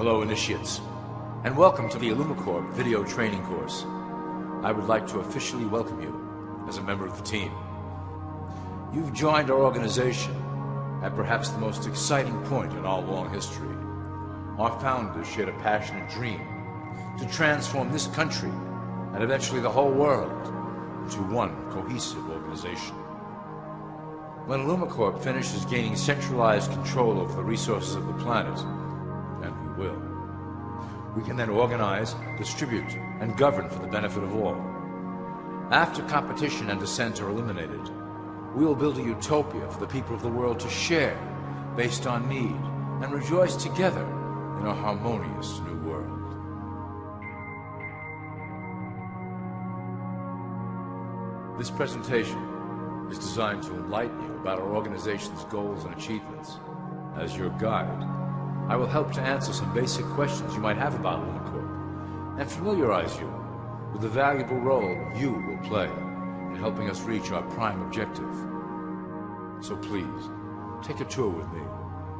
Hello, initiates, and welcome to the Illumicorp video training course. I would like to officially welcome you as a member of the team. You've joined our organization at perhaps the most exciting point in our long history. Our founders shared a passionate dream to transform this country and eventually the whole world into one cohesive organization. When Illumicorp finishes gaining centralized control over the resources of the planet, and we will, we can then organize, distribute, and govern for the benefit of all. After competition and dissent are eliminated, we will build a utopia for the people of the world to share based on need and rejoice together in a harmonious new world. This presentation is designed to enlighten you about our organization's goals and achievements. As your guide, I will help to answer some basic questions you might have about Illumicorp and familiarize you with the valuable role you will play in helping us reach our prime objective. So please, take a tour with me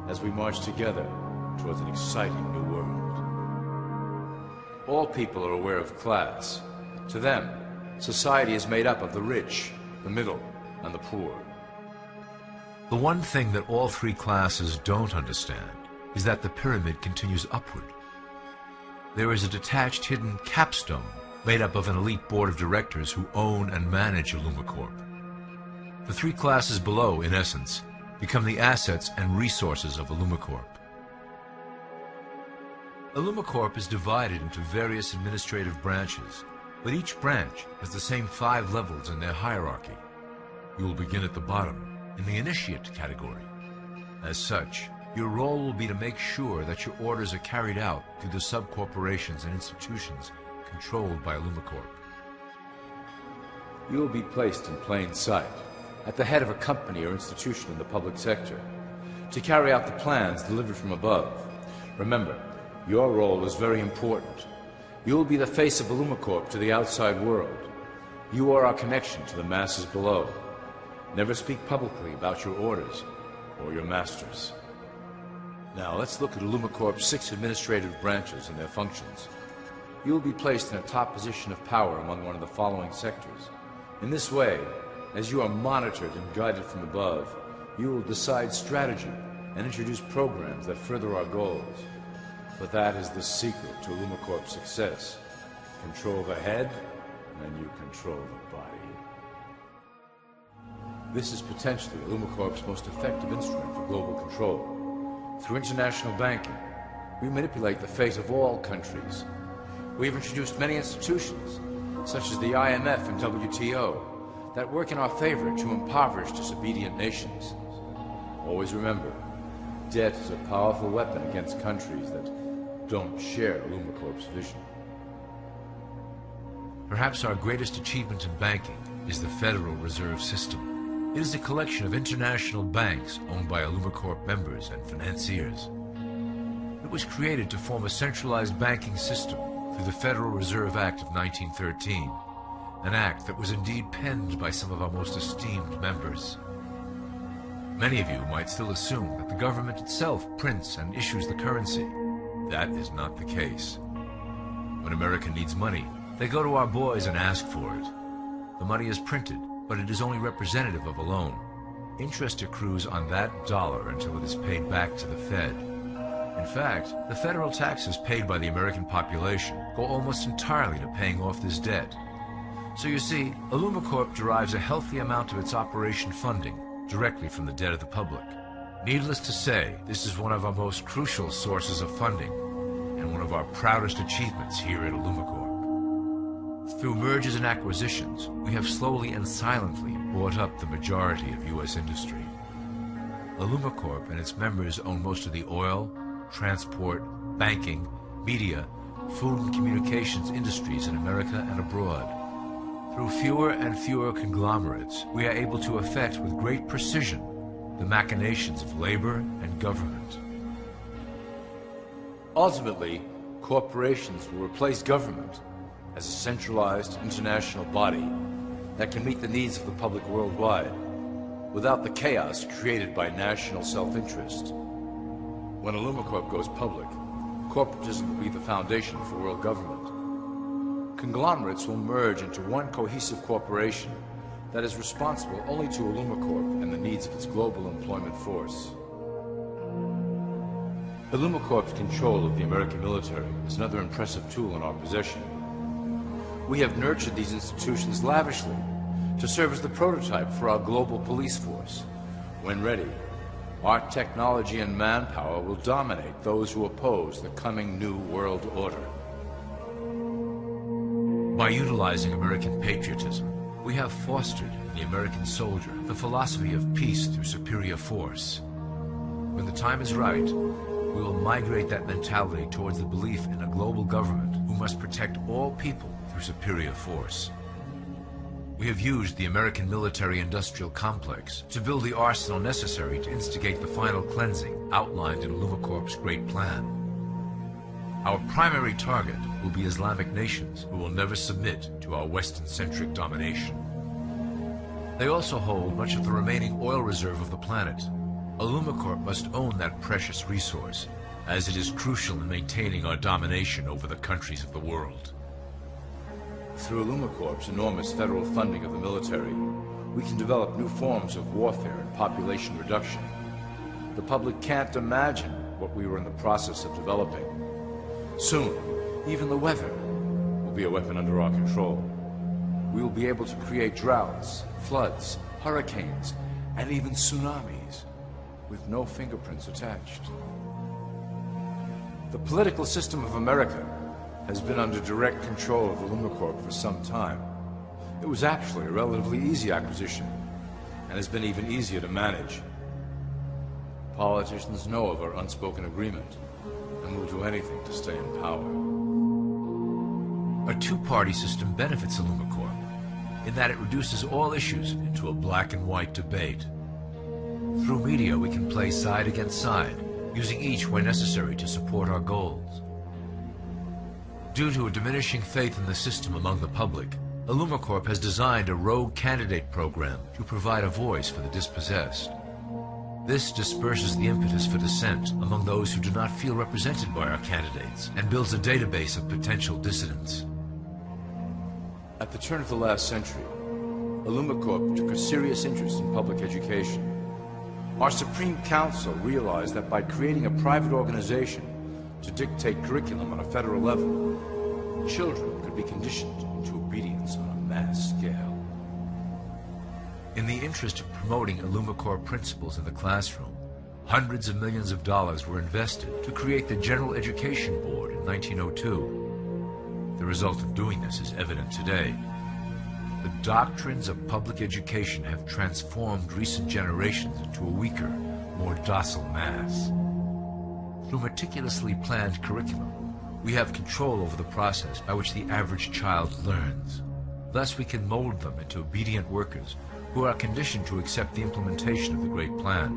as we march together towards an exciting new world. All people are aware of class. To them, society is made up of the rich, the middle, and the poor. The one thing that all three classes don't understand is that the pyramid continues upward. There is a detached hidden capstone made up of an elite board of directors who own and manage Illumicorp. The three classes below, in essence, become the assets and resources of Illumicorp. Illumicorp is divided into various administrative branches, but each branch has the same 5 levels in their hierarchy. You will begin at the bottom, in the initiate category. As such, your role will be to make sure that your orders are carried out through the sub-corporations and institutions controlled by Illumicorp. You will be placed in plain sight, at the head of a company or institution in the public sector, to carry out the plans delivered from above. Remember, your role is very important. You will be the face of Illumicorp to the outside world. You are our connection to the masses below. Never speak publicly about your orders or your masters. Now, let's look at Illumicorp's 6 administrative branches and their functions. You will be placed in a top position of power among one of the following sectors. In this way, as you are monitored and guided from above, you will decide strategy and introduce programs that further our goals. But that is the secret to Illumicorp's success. Control the head, and you control the body. This is potentially Illumicorp's most effective instrument for global control. Through international banking, we manipulate the fate of all countries. We have introduced many institutions, such as the IMF and WTO, that work in our favor to impoverish disobedient nations. Always remember, debt is a powerful weapon against countries that don't share Illumicorp's vision. Perhaps our greatest achievement in banking is the Federal Reserve System. It is a collection of international banks owned by Illumicorp members and financiers. It was created to form a centralized banking system through the Federal Reserve Act of 1913, an act that was indeed penned by some of our most esteemed members. Many of you might still assume that the government itself prints and issues the currency. That is not the case. When America needs money, they go to our boys and ask for it. The money is printed, but it is only representative of a loan. Interest accrues on that dollar until it is paid back to the Fed. In fact, the federal taxes paid by the American population go almost entirely to paying off this debt. So you see, Illumicorp derives a healthy amount of its operation funding directly from the debt of the public. Needless to say, this is one of our most crucial sources of funding and one of our proudest achievements here at Illumicorp. Through mergers and acquisitions, we have slowly and silently bought up the majority of U.S. industry. Illumicorp and its members own most of the oil, transport, banking, media, food and communications industries in America and abroad. Through fewer and fewer conglomerates, we are able to effect with great precision the machinations of labor and government. Ultimately, corporations will replace government as a centralized international body that can meet the needs of the public worldwide without the chaos created by national self-interest. When Illumicorp goes public, Corporatism will be the foundation for world government. Conglomerates will merge into one cohesive corporation that is responsible only to Illumicorp and the needs of its global employment force. Illumicorp's control of the American military is another impressive tool in our possession. We have nurtured these institutions lavishly to serve as the prototype for our global police force. When ready, our technology and manpower will dominate those who oppose the coming new world order. By utilizing American patriotism, we have fostered in the American soldier the philosophy of peace through superior force. When the time is right, we will migrate that mentality towards the belief in a global government who must protect all people through superior force. We have used the American military-industrial complex to build the arsenal necessary to instigate the final cleansing outlined in Illumicorp's Great Plan. Our primary target will be Islamic nations who will never submit to our Western-centric domination. They also hold much of the remaining oil reserve of the planet. Illumicorp must own that precious resource, as it is crucial in maintaining our domination over the countries of the world. Through Illumicorp's enormous federal funding of the military, we can develop new forms of warfare and population reduction. The public can't imagine what we were in the process of developing. Soon, even the weather will be a weapon under our control. We will be able to create droughts, floods, hurricanes, and even tsunamis with no fingerprints attached. The political system of America has been under direct control of Illumicorp for some time. It was actually a relatively easy acquisition, and has been even easier to manage. Politicians know of our unspoken agreement, and will do anything to stay in power. A two-party system benefits Illumicorp, in that it reduces all issues into a black and white debate. Through media, we can play side against side, using each where necessary to support our goals. Due to a diminishing faith in the system among the public, Illumicorp has designed a rogue candidate program to provide a voice for the dispossessed. This disperses the impetus for dissent among those who do not feel represented by our candidates and builds a database of potential dissidents. At the turn of the last century, Illumicorp took a serious interest in public education. Our Supreme Council realized that by creating a private organization to dictate curriculum on a federal level, children could be conditioned into obedience on a mass scale. In the interest of promoting Illumicorp principles in the classroom, hundreds of millions of dollars were invested to create the General Education Board in 1902. The result of doing this is evident today. The doctrines of public education have transformed recent generations into a weaker, more docile mass. Through meticulously planned curriculum, we have control over the process by which the average child learns. Thus, we can mold them into obedient workers who are conditioned to accept the implementation of the Great Plan.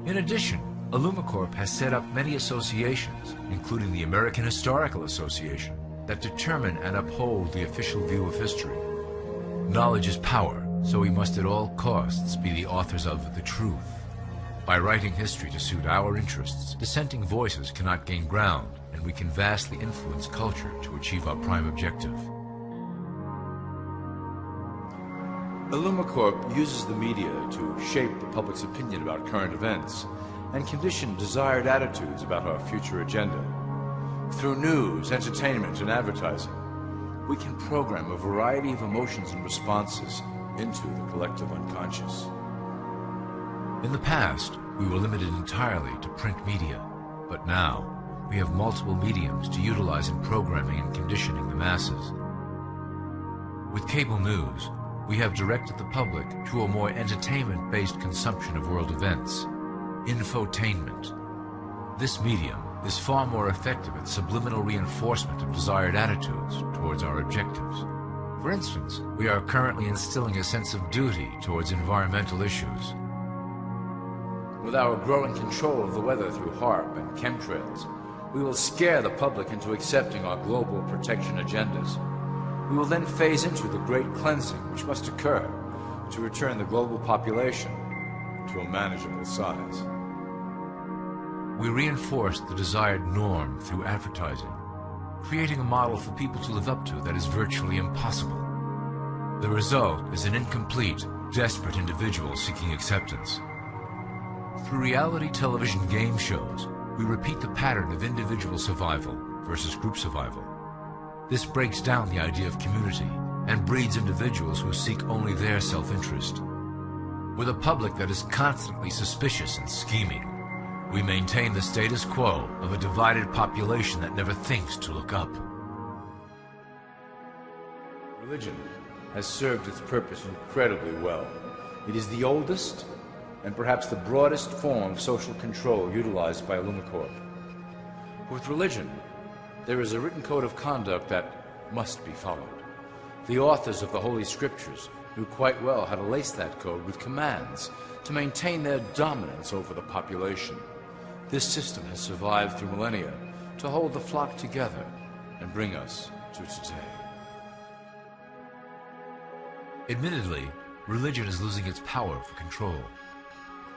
In addition, Illumicorp has set up many associations, including the American Historical Association, that determine and uphold the official view of history. Knowledge is power, so we must at all costs be the authors of the truth. By writing history to suit our interests, dissenting voices cannot gain ground, and we can vastly influence culture to achieve our prime objective. Illumicorp uses the media to shape the public's opinion about current events and condition desired attitudes about our future agenda. Through news, entertainment, and advertising, we can program a variety of emotions and responses into the collective unconscious. In the past, we were limited entirely to print media, but now we have multiple mediums to utilize in programming and conditioning the masses. With cable news, we have directed the public to a more entertainment-based consumption of world events, infotainment. This medium is far more effective at subliminal reinforcement of desired attitudes towards our objectives. For instance, we are currently instilling a sense of duty towards environmental issues. With our growing control of the weather through HARP and chemtrails, we will scare the public into accepting our global protection agendas. We will then phase into the great cleansing which must occur to return the global population to a manageable size. We reinforce the desired norm through advertising, creating a model for people to live up to that is virtually impossible. The result is an incomplete, desperate individual seeking acceptance. Through reality television game shows, we repeat the pattern of individual survival versus group survival. This breaks down the idea of community and breeds individuals who seek only their self-interest. With a public that is constantly suspicious and scheming, we maintain the status quo of a divided population that never thinks to look up. Religion has served its purpose incredibly well. It is the oldest and perhaps the broadest form of social control utilized by Illumicorp. With religion, there is a written code of conduct that must be followed. The authors of the Holy Scriptures knew quite well how to lace that code with commands to maintain their dominance over the population. This system has survived through millennia to hold the flock together and bring us to today. Admittedly, religion is losing its power for control.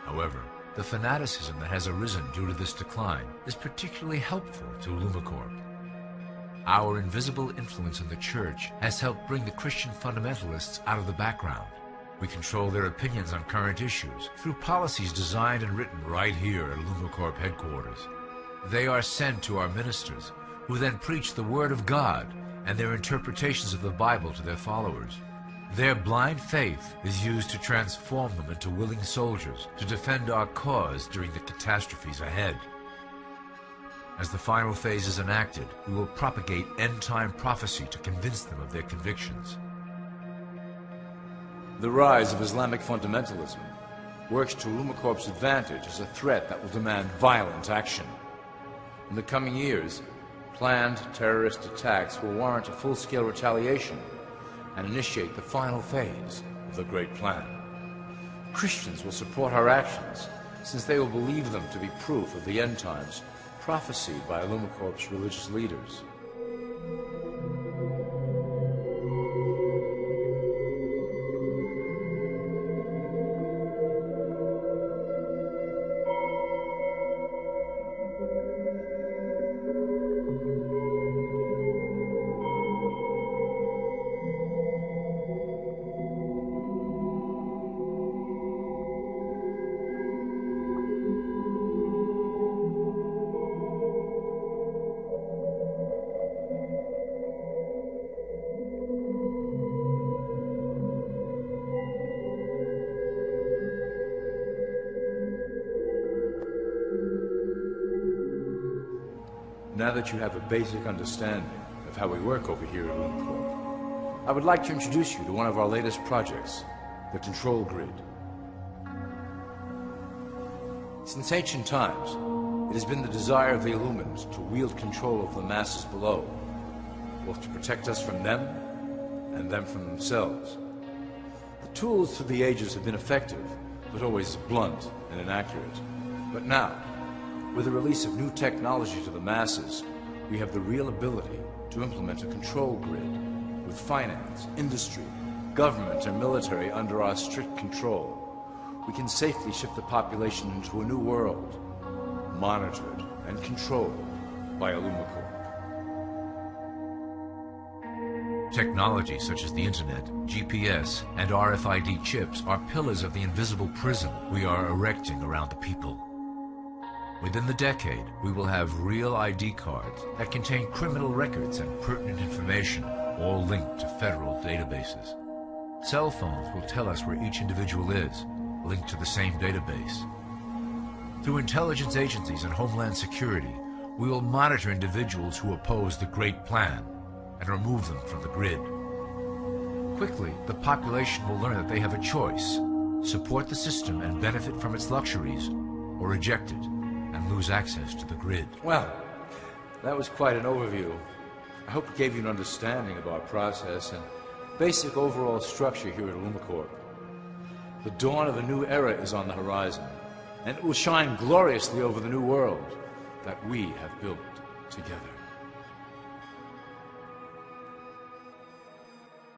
However, the fanaticism that has arisen due to this decline is particularly helpful to Illumicorp. Our invisible influence in the Church has helped bring the Christian fundamentalists out of the background. We control their opinions on current issues through policies designed and written right here at Illumicorp headquarters. They are sent to our ministers, who then preach the Word of God and their interpretations of the Bible to their followers. Their blind faith is used to transform them into willing soldiers to defend our cause during the catastrophes ahead. As the final phase is enacted, we will propagate end-time prophecy to convince them of their convictions. The rise of Islamic fundamentalism works to Illumicorp's advantage as a threat that will demand violent action. In the coming years, planned terrorist attacks will warrant a full-scale retaliation and initiate the final phase of the Great Plan. Christians will support our actions, since they will believe them to be proof of the end times prophesied by Illumicorp's religious leaders. Now that you have a basic understanding of how we work over here at Illumicorp, I would like to introduce you to one of our latest projects, the Control Grid. Since ancient times, it has been the desire of the Illuminati to wield control of the masses below, both to protect us from them and them from themselves. The tools through the ages have been effective, but always blunt and inaccurate. But now, with the release of new technology to the masses, we have the real ability to implement a control grid with finance, industry, government, and military under our strict control. We can safely shift the population into a new world, monitored and controlled by Illumicorp. Technology such as the Internet, GPS, and RFID chips are pillars of the invisible prison we are erecting around the people. Within the decade, we will have real ID cards that contain criminal records and pertinent information, all linked to federal databases. Cell phones will tell us where each individual is, linked to the same database. Through intelligence agencies and Homeland Security, we will monitor individuals who oppose the Great Plan and remove them from the grid. Quickly, the population will learn that they have a choice: support the system and benefit from its luxuries, or reject it and lose access to the grid. Well, that was quite an overview. I hope it gave you an understanding of our process and basic overall structure here at Illumicorp. The dawn of a new era is on the horizon, and it will shine gloriously over the new world that we have built together.